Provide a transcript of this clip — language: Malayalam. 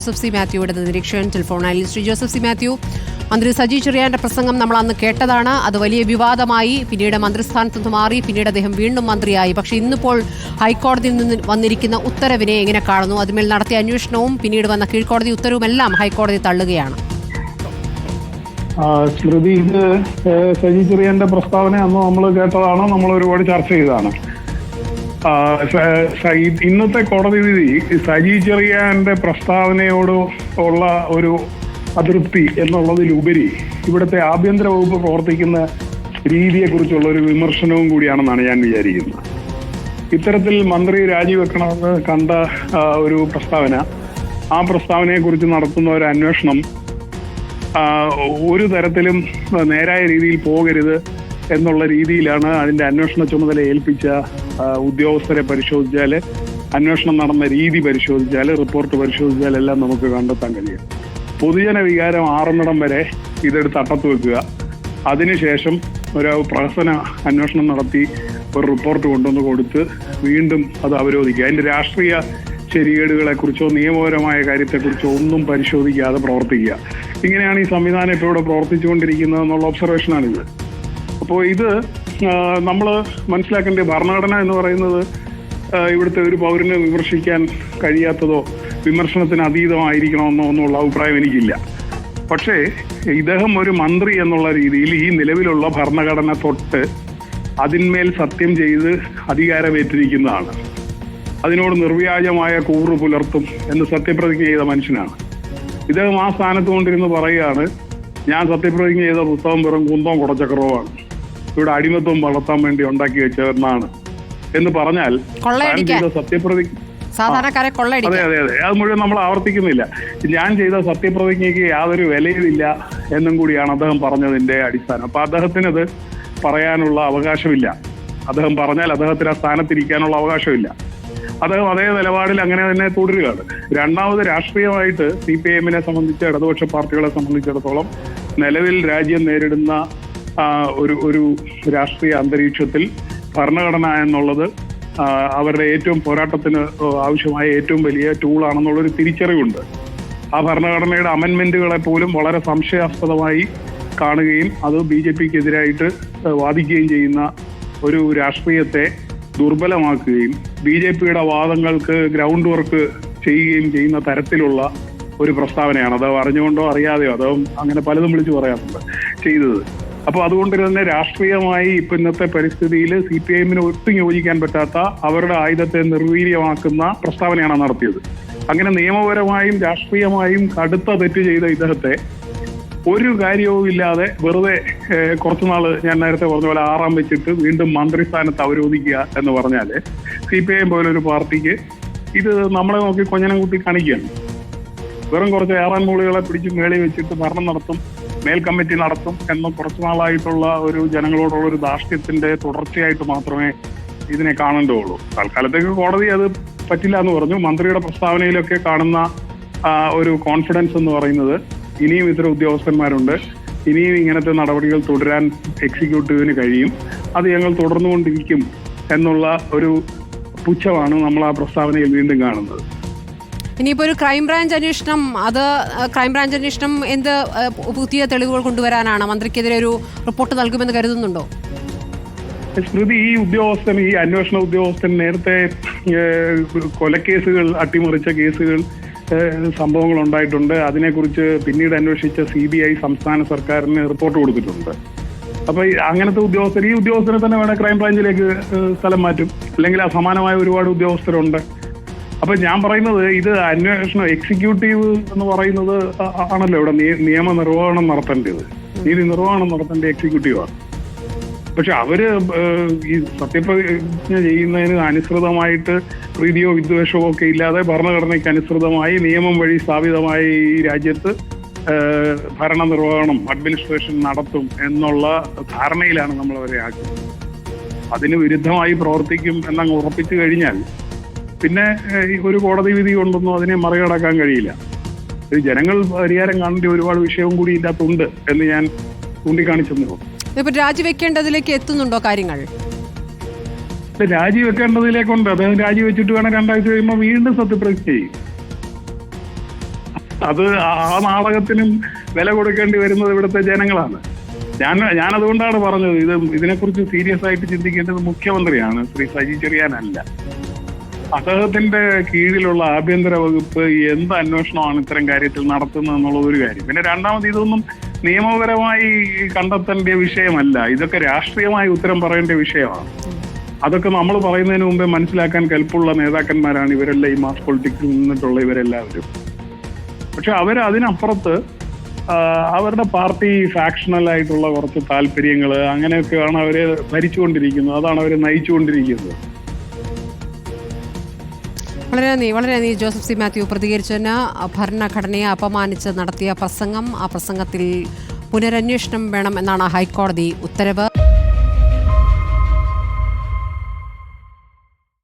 ജോസഫ് സി മാത്യുയുടെ നിരീക്ഷകൻ ടെലിഫോണിൽ. ശ്രീ ജോസഫ് സി മാത്യു, മന്ത്രി സജി ചെറിയാന്റെ പ്രസംഗം നമ്മൾ അന്ന് കേട്ടതാണ്. അത് വലിയ വിവാദമായി. പിന്നീട് മന്ത്രിസ്ഥാനത്ത് നിന്ന് മാറി. പിന്നീട് അദ്ദേഹം വീണ്ടും മന്ത്രിയായി. പക്ഷേ ഇന്നിപ്പോൾ ഹൈക്കോടതിയിൽ നിന്ന് വന്നിരിക്കുന്ന ഉത്തരവിനെ എങ്ങനെ കാണുന്നു? അതിന്മേൽ നടത്തിയ അന്വേഷണവും പിന്നീട് വന്ന കീഴ്ക്കോടതി ഉത്തരവുമെല്ലാം ഹൈക്കോടതി തള്ളുകയാണ്. സ്മൃതി, ഇത് സജി ചെറിയാന്റെ പ്രസ്താവന അന്ന് നമ്മൾ കേട്ടതാണ്, നമ്മൾ ഒരുപാട് ചർച്ച ചെയ്തതാണ്. ഇന്നത്തെ കോടതി വിധി സജി ചെറിയാന്റെ പ്രസ്താവനയോട് ഉള്ള ഒരു അതൃപ്തി എന്നുള്ളതിലുപരി ഇവിടുത്തെ ആഭ്യന്തര വകുപ്പ് പ്രവർത്തിക്കുന്ന രീതിയെക്കുറിച്ചുള്ള ഒരു വിമർശനവും കൂടിയാണെന്നാണ് ഞാൻ വിചാരിക്കുന്നത്. ഇത്തരത്തിൽ മന്ത്രി രാജിവെക്കണമെന്ന് കണ്ട ഒരു പ്രസ്താവന, ആ പ്രസ്താവനയെക്കുറിച്ച് നടത്തുന്ന ഒരു അന്വേഷണം ഒരു തരത്തിലും നേരായ രീതിയിൽ പോകരുത് എന്നുള്ള രീതിയിലാണ് അതിൻ്റെ അന്വേഷണ ചുമതല ഏൽപ്പിച്ച ഉദ്യോഗസ്ഥരെ പരിശോധിച്ചാൽ, അന്വേഷണം നടന്ന രീതി പരിശോധിച്ചാൽ, റിപ്പോർട്ട് പരിശോധിച്ചാൽ എല്ലാം നമുക്ക് കണ്ടെത്താൻ കഴിയും. പൊതുജന വികാരം ആറുന്നിടം വരെ ഇതെടുത്ത് അട്ടത്ത് വെക്കുക, അതിനുശേഷം ഒരു പ്രഹസന അന്വേഷണം നടത്തി ഒരു റിപ്പോർട്ട് കൊണ്ടുവന്ന് കൊടുത്ത് വീണ്ടും അത് അവരോധിക്കുക. അതിൻ്റെ രാഷ്ട്രീയ ശരികേടുകളെക്കുറിച്ചോ നിയമപരമായ കാര്യത്തെക്കുറിച്ചോ ഒന്നും പരിശോധിക്കാതെ പ്രവർത്തിക്കുക. ഇങ്ങനെയാണ് ഈ സംവിധാനം ഇപ്പോൾ ഇവിടെ പ്രവർത്തിച്ചുകൊണ്ടിരിക്കുന്നത് എന്നുള്ള ഒബ്സർവേഷനാണിത്. അപ്പോൾ ഇത് നമ്മൾ മനസ്സിലാക്കേണ്ട ഭരണഘടന എന്ന് പറയുന്നത് ഇവിടുത്തെ ഒരു പൗരന് വിമർശിക്കാൻ കഴിയാത്തതോ വിമർശനത്തിന് അതീതമായിരിക്കണമെന്നോ ഒന്നുള്ള അഭിപ്രായം എനിക്കില്ല. പക്ഷേ ഇദ്ദേഹം ഒരു മന്ത്രി എന്നുള്ള രീതിയിൽ ഈ നിലവിലുള്ള ഭരണഘടന തൊട്ട് അതിന്മേൽ സത്യം ചെയ്ത് അധികാരമേറ്റിരിക്കുന്നതാണ്. അതിനോട് നിർവ്യാജമായ കൂറ് പുലർത്തും എന്ന് സത്യപ്രതിജ്ഞ ചെയ്ത മനുഷ്യനാണ് ഇദ്ദേഹം. ആ സ്ഥാനത്ത് കൊണ്ടിരുന്ന് പറയുകയാണ്, ഞാൻ സത്യപ്രതിജ്ഞ ചെയ്ത പുസ്തകം വെറും കുന്തവും കുടച്ചക്രവുമാണ്, ഇവിടെ അടിമത്വം വളർത്താൻ വേണ്ടി ഉണ്ടാക്കി വെച്ചതെന്നാണ് എന്ന് പറഞ്ഞാൽ സത്യപ്രതിജ്ഞ അതെ അതെ അതെ അത് മുഴുവൻ നമ്മൾ ആവർത്തിക്കുന്നില്ല. ഞാൻ ചെയ്ത സത്യപ്രതിജ്ഞയ്ക്ക് യാതൊരു വിലയുമില്ല എന്നും കൂടിയാണ് അദ്ദേഹം പറഞ്ഞതിന്റെ അടിസ്ഥാനം. അപ്പൊ അദ്ദേഹത്തിനത് പറയാനുള്ള അവകാശമില്ല. അദ്ദേഹം പറഞ്ഞാൽ അദ്ദേഹത്തിന് ആ സ്ഥാനത്തിരിക്കാനുള്ള അവകാശമില്ല. അദ്ദേഹം അതേ നിലപാടിൽ അങ്ങനെ തന്നെ തുടരുകയാണ്. രണ്ടാമത്, രാഷ്ട്രീയമായിട്ട് CPIM-നെ സംബന്ധിച്ച്, ഇടതുപക്ഷ പാർട്ടികളെ സംബന്ധിച്ചിടത്തോളം നിലവിൽ രാജ്യം നേരിടുന്ന ഒരു രാഷ്ട്രീയ അന്തരീക്ഷത്തിൽ ഭരണഘടന എന്നുള്ളത് അവരുടെ ഏറ്റവും പോരാട്ടത്തിന് ആവശ്യമായ ഏറ്റവും വലിയ ടൂളാണെന്നുള്ളൊരു തിരിച്ചറിവുണ്ട്. ആ ഭരണഘടനയുടെ അമെൻമെന്റുകളെ പോലും വളരെ സംശയാസ്പദമായി കാണുകയും അത് BJP-ക്കെതിരായിട്ട് വാദിക്കുകയും ചെയ്യുന്ന ഒരു രാഷ്ട്രീയത്തെ ദുർബലമാക്കുകയും BJP-യുടെ വാദങ്ങൾക്ക് ഗ്രൗണ്ട് വർക്ക് ചെയ്യുകയും ചെയ്യുന്ന തരത്തിലുള്ള ഒരു പ്രസ്താവനയാണ്. അത് അറിഞ്ഞുകൊണ്ടോ അറിയാതെയോ അദ്ദേഹം അങ്ങനെ പലതും വിളിച്ചു പറയാറുണ്ട് ചെയ്തത്. അപ്പോൾ അതുകൊണ്ട് തന്നെ രാഷ്ട്രീയമായി ഇപ്പം ഇന്നത്തെ പരിസ്ഥിതിയിൽ CPIM-ന് ഒട്ടും യോജിക്കാൻ പറ്റാത്ത അവരുടെ ആയുധത്തെ നിർവീര്യമാക്കുന്ന പ്രസ്താവനയാണ് നടത്തിയത്. അങ്ങനെ നിയമപരമായും രാഷ്ട്രീയമായും കടുത്ത തെറ്റ് ചെയ്ത ഇദ്ദേഹത്തെ ഒരു കാര്യവും ഇല്ലാതെ വെറുതെ കുറച്ചുനാൾ ഞാൻ നേരത്തെ പറഞ്ഞ പോലെ ആറാം വെച്ചിട്ട് വീണ്ടും മന്ത്രിസ്ഥാനത്ത് അവരോധിക്കുക എന്ന് പറഞ്ഞാൽ CPIM പോലൊരു പാർട്ടിക്ക് ഇത് നമ്മളെ നോക്കി കൊഞ്ഞനം കൂട്ടി കാണിക്കുകയാണ്. വെറും കുറച്ച് ഏറാൻ മൂളികളെ പിടിച്ച് മേളി വെച്ചിട്ട് ഭരണം നടത്തും, മേൽ കമ്മിറ്റി നടത്തും എന്ന കുറച്ചു നാളായിട്ടുള്ള ഒരു ജനങ്ങളോടുള്ള ഒരു ധാർഷ്ട്യത്തിന്റെ തുടർച്ചയായിട്ട് മാത്രമേ ഇതിനെ കാണേണ്ടതുള്ളൂ. തൽക്കാലത്തേക്ക് കോടതി അത് പറ്റില്ല എന്ന് പറഞ്ഞു. മന്ത്രിയുടെ പ്രസ്താവനയിലൊക്കെ കാണുന്ന ഒരു കോൺഫിഡൻസ് എന്ന് പറയുന്നത് ഇനിയും ഇത്തരം ഉദ്യോഗസ്ഥന്മാരുണ്ട്, ഇനിയും ഇങ്ങനത്തെ നടപടികൾ തുടരാൻ എക്സിക്യൂട്ടീവിന് കഴിയും, അത് ഞങ്ങൾ തുടർന്നുകൊണ്ടിരിക്കും എന്നുള്ള ഒരു പുച്ഛമാണ് നമ്മൾ ആ പ്രസ്താവനയിൽ വീണ്ടും കാണുന്നത്. ഇനിയിപ്പോൾ ഒരു ക്രൈംബ്രാഞ്ച് അന്വേഷണം, അത് ക്രൈംബ്രാഞ്ച് അന്വേഷണം എന്ത് പുതിയ തെളിവുകൾ കൊണ്ടുവരാനാണ്? മന്ത്രിക്കെതിരെ ഒരു റിപ്പോർട്ട് നൽകുമെന്ന് കരുതുന്നുണ്ടോ? സ്മൃതി, ഈ അന്വേഷണ ഉദ്യോഗസ്ഥൻ നേരത്തെ കൊലക്കേസുകൾ, അട്ടിമറിച്ച കേസുകൾ, സംഭവങ്ങൾ ഉണ്ടായിട്ടുണ്ട്. അതിനെക്കുറിച്ച് പിന്നീട് അന്വേഷിച്ച CBI സംസ്ഥാന സർക്കാരിന് റിപ്പോർട്ട് കൊടുത്തിട്ടുണ്ട്. അപ്പൊ അങ്ങനത്തെ ഉദ്യോഗസ്ഥർ, ഈ ഉദ്യോഗസ്ഥരെ തന്നെ വേണേൽ ക്രൈംബ്രാഞ്ചിലേക്ക് സ്ഥലം മാറ്റും, അല്ലെങ്കിൽ സമാനമായ ഒരുപാട് ഉദ്യോഗസ്ഥരുണ്ട്. അപ്പൊ ഞാൻ പറയുന്നത്, ഇത് അന്വേഷണം എക്സിക്യൂട്ടീവ് എന്ന് പറയുന്നത് ആണല്ലോ ഇവിടെ നിയമനിർവഹണം നടത്തേണ്ടത്. നീതി നിർവഹണം നടത്തേണ്ട എക്സിക്യൂട്ടീവാണ്. പക്ഷെ അവര് ഈ സത്യപ്രതിജ്ഞ ചെയ്യുന്നതിന് അനുസൃതമായിട്ട് പ്രീതിയോ വിദ്വേഷമോ ഒക്കെ ഇല്ലാതെ ഭരണഘടനയ്ക്ക് അനുസൃതമായി നിയമം വഴി സ്ഥാപിതമായ ഈ രാജ്യത്ത് ഭരണനിർവഹണം, അഡ്മിനിസ്ട്രേഷൻ നടത്തും എന്നുള്ള ധാരണയിലാണ് നമ്മൾ അവരെ ആക്കുന്നത്. അതിന് വിരുദ്ധമായി പ്രവർത്തിക്കും എന്നങ്ങ് ഉറപ്പിച്ചു കഴിഞ്ഞാൽ പിന്നെ ഒരു കോടതി വിധി കൊണ്ടൊന്നും അതിനെ മറികടക്കാൻ കഴിയില്ല. ജനങ്ങൾ പരിഹാരം കാണേണ്ട ഒരുപാട് വിഷയവും കൂടി ഇതിനകത്തുണ്ട് എന്ന് ഞാൻ ചൂണ്ടിക്കാണിച്ചെന്നു. ഇപ്പൊ രാജിവെക്കേണ്ടതിലേക്ക് എത്തുന്നുണ്ടോ കാര്യങ്ങൾ? രാജിവെക്കേണ്ടതിലേക്കുണ്ട്. അദ്ദേഹം രാജിവെച്ചിട്ട് വേണം 2 ആഴ്ച കഴിയുമ്പോൾ വീണ്ടും സത്യപ്രതിജ്ഞ ചെയ്യും. അത് ആ നാടകത്തിനും വില കൊടുക്കേണ്ടി വരുന്നത് ഇവിടുത്തെ ജനങ്ങളാണ്. ഞാൻ അതുകൊണ്ടാണ് പറഞ്ഞത്, ഇതിനെക്കുറിച്ച് സീരിയസ് ആയിട്ട് ചിന്തിക്കേണ്ടത് മുഖ്യമന്ത്രിയാണ്, ശ്രീ സജി ചെറിയാനല്ല. അദ്ദേഹത്തിന്റെ കീഴിലുള്ള ആഭ്യന്തര വകുപ്പ് എന്ത് അന്വേഷണമാണ് ഇത്തരം കാര്യത്തിൽ നടത്തുന്നത് എന്നുള്ളത് ഒരു കാര്യം. പിന്നെ രണ്ടാമത്, ഇതൊന്നും നിയമപരമായി കണ്ടെത്തേണ്ട വിഷയമല്ല, ഇതൊക്കെ രാഷ്ട്രീയമായി ഉത്തരം പറയേണ്ട വിഷയമാണ്. അതൊക്കെ നമ്മൾ പറയുന്നതിന് മുമ്പേ മനസ്സിലാക്കാൻ കെൽപ്പുള്ള നേതാക്കന്മാരാണ് ഇവരെല്ലാം, ഈ മാസ് പൊളിറ്റിക്സിൽ നിന്നിട്ടുള്ള ഇവരെല്ലാവരും. പക്ഷെ അതിനപ്പുറത്ത് അവരുടെ പാർട്ടി ഫാക്ഷണൽ ആയിട്ടുള്ള കുറച്ച് താല്പര്യങ്ങൾ അങ്ങനെയൊക്കെയാണ് അവരെ ഭരിച്ചുകൊണ്ടിരിക്കുന്നത്, അതാണ് അവരെ നയിച്ചുകൊണ്ടിരിക്കുന്നത്. വളരെ നന്ദി ജോസഫ് സി മാത്യു പ്രതികരിച്ചതിന്. ഭരണഘടനയെ അപമാനിച്ച് നടത്തിയ പ്രസംഗം, ആ പ്രസംഗത്തിൽ പുനരന്വേഷണം വേണം എന്നാണ് ഹൈക്കോടതി ഉത്തരവ്.